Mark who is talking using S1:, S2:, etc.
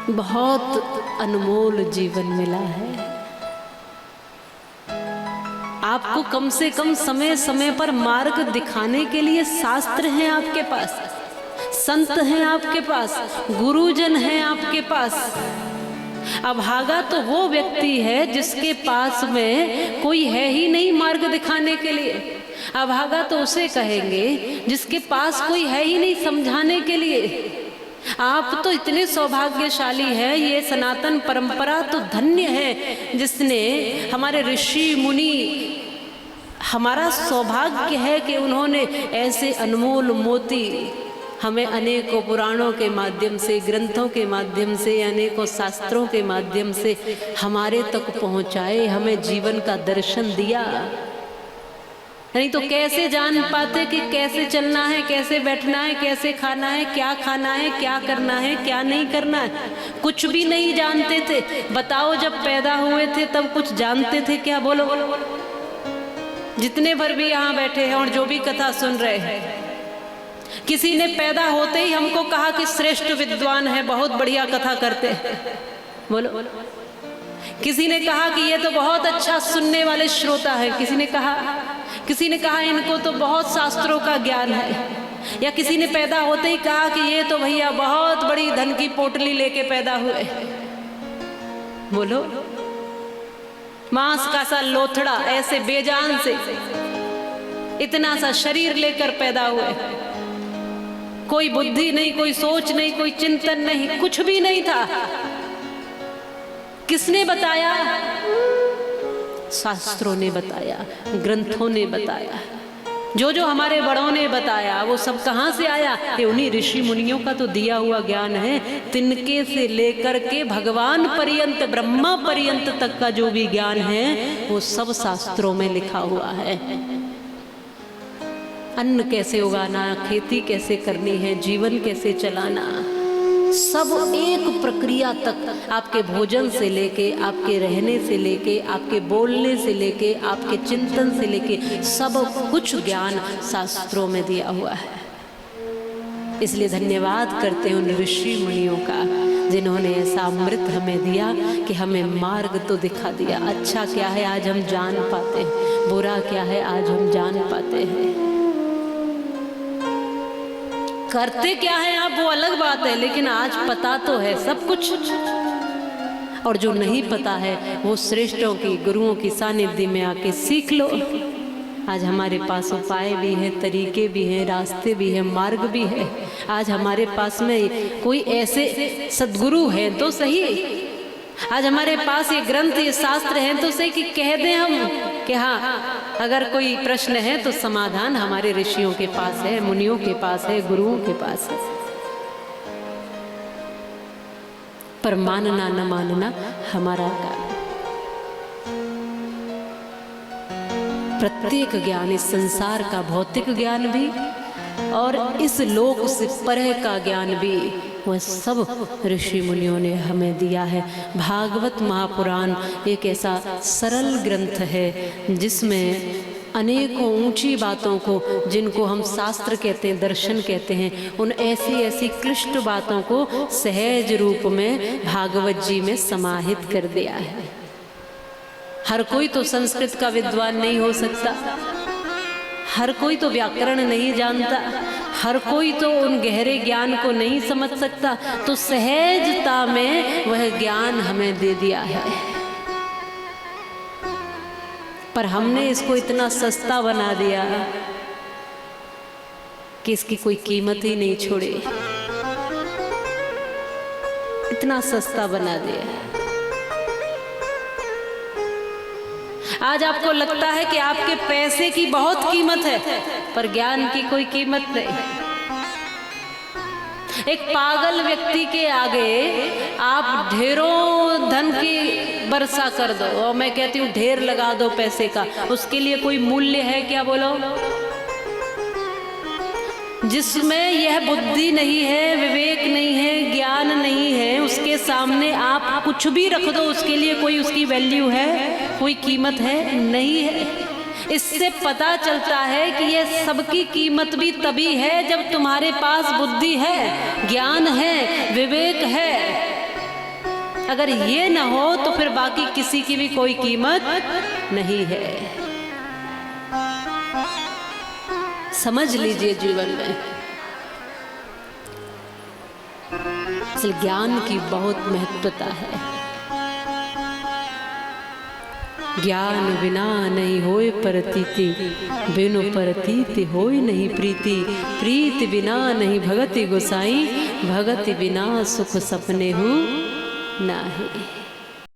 S1: बहुत अनमोल जीवन मिला है। आपको कम से कम समय समय पर मार्ग दिखाने के लिए शास्त्र हैं आपके पास, संत हैं आपके पास, गुरुजन हैं आपके पास। अभागा तो वो व्यक्ति है जिसके पास में कोई है ही नहीं मार्ग दिखाने के लिए। अभागा तो उसे कहेंगे जिसके पास कोई है ही नहीं समझाने के लिए। आप तो इतने सौभाग्यशाली हैं, ये सनातन परंपरा तो धन्य है जिसने हमारे ऋषि मुनि, हमारा सौभाग्य है कि उन्होंने ऐसे अनमोल मोती हमें अनेकों पुराणों के माध्यम से, ग्रंथों के माध्यम से, अनेकों शास्त्रों के माध्यम से हमारे तक पहुंचाए, हमें जीवन का दर्शन दिया। नहीं तो कैसे जान पाते कि कैसे चलना है, कैसे बैठना है, कैसे खाना है, क्या खाना है, क्या करना है, क्या नहीं करना है। कुछ भी नहीं जानते थे। बताओ जब पैदा हुए थे तब कुछ जानते थे क्या? बोलो। जितने भर भी यहाँ बैठे हैं और जो भी कथा सुन रहे हैं, किसी ने पैदा होते ही हमको कहा कि श्रेष्ठ विद्वान है, बहुत बढ़िया कथा करते हैं। बोलो। किसी ने कहा कि ये तो बहुत अच्छा सुनने वाले श्रोता है। किसी ने कहा इनको तो बहुत शास्त्रों का ज्ञान है। या किसी ने पैदा होते ही कहा कि ये तो भैया बहुत बड़ी धन की पोटली लेके पैदा हुए। बोलो। मांस का सा लोथड़ा ऐसे बेजान से इतना सा शरीर लेकर पैदा हुए। कोई बुद्धि नहीं, कोई सोच नहीं, कोई चिंतन नहीं, कुछ भी नहीं था। किसने बताया? शास्त्रों ने बताया, ग्रंथों ने बताया, जो हमारे बड़ों ने बताया। वो सब कहाँ से आया? ये उन्हीं ऋषि मुनियों का तो दिया हुआ ज्ञान है। तिनके से लेकर के भगवान पर्यंत, ब्रह्मा पर्यंत तक का जो भी ज्ञान है वो सब शास्त्रों में लिखा हुआ है। अन्न कैसे उगाना, खेती कैसे करनी है, जीवन कैसे चलाना, सब एक प्रक्रिया तक, आपके भोजन से लेके, आपके रहने से लेके, आपके बोलने से लेके, आपके चिंतन से लेके, सब कुछ ज्ञान शास्त्रों में दिया हुआ है। इसलिए धन्यवाद करते हैं उन ऋषि मुनियों का जिन्होंने ऐसा अमृत हमें दिया कि हमें मार्ग तो दिखा दिया। अच्छा क्या है आज हम जान पाते हैं, बुरा क्या है आज हम जान पाते हैं। करते क्या है आप वो अलग बात है, लेकिन आज पता तो है सब कुछ। और जो नहीं पता है वो श्रेष्ठों की, गुरुओं की सानिध्य में आके सीख लो। आज हमारे पास उपाय भी है, तरीके भी हैं, रास्ते भी हैं, मार्ग भी है। आज हमारे पास में कोई ऐसे सद्गुरु हैं तो सही, आज हमारे पास ये ग्रंथ, ये शास्त्र हैं तो सही कि कह दें हम कि हाँ, अगर कोई प्रश्न है तो समाधान हमारे ऋषियों के पास है, मुनियों के पास है, गुरुओं के पास है। पर मानना न मानना हमारा काम। प्रत्येक ज्ञान, इस संसार का भौतिक ज्ञान भी और इस लोक से परे का ज्ञान भी, वह सब ऋषि मुनियों ने हमें दिया है। भागवत महापुराण एक ऐसा सरल ग्रंथ है जिसमें अनेकों ऊंची बातों को, जिनको हम शास्त्र कहते हैं, दर्शन कहते हैं, उन ऐसी क्लिष्ट बातों को सहज रूप में भागवत जी में समाहित कर दिया है। हर कोई तो संस्कृत का विद्वान नहीं हो सकता, हर कोई तो व्याकरण नहीं जानता, हर कोई तो उन गहरे ज्ञान को नहीं समझ सकता। तो सहजता में वह ज्ञान हमें दे दिया है। पर हमने इसको इतना सस्ता बना दिया कि इसकी कोई कीमत ही नहीं छोड़ी। इतना सस्ता बना दिया। आज आपको लगता है कि आपके पैसे की बहुत कीमत है, पर ज्ञान की कोई कीमत नहीं। एक पागल व्यक्ति के आगे आप ढेरों धन की वर्षा कर दो, और मैं कहती हूँ ढेर लगा दो पैसे का, उसके लिए कोई मूल्य है क्या? बोलो। जिसमें यह बुद्धि नहीं है, विवेक नहीं है, ज्ञान नहीं है, उसके सामने आप कुछ भी रख दो, उसके लिए कोई उसकी वैल्यू है, कोई कीमत है? नहीं है। इससे पता चलता है कि ये सबकी कीमत भी तभी है जब तुम्हारे पास बुद्धि है, ज्ञान है, विवेक है। अगर ये ना हो तो फिर बाकी किसी की भी कोई कीमत नहीं है। समझ लीजिए जीवन में असल ज्ञान की बहुत महत्वता है। ज्ञान बिना नहीं होए परतीति, बिनु परतीति होए नहीं प्रीति। प्रीति बिना नहीं भगति गोसाई, भगति बिना सुख सपने हूँ नाही।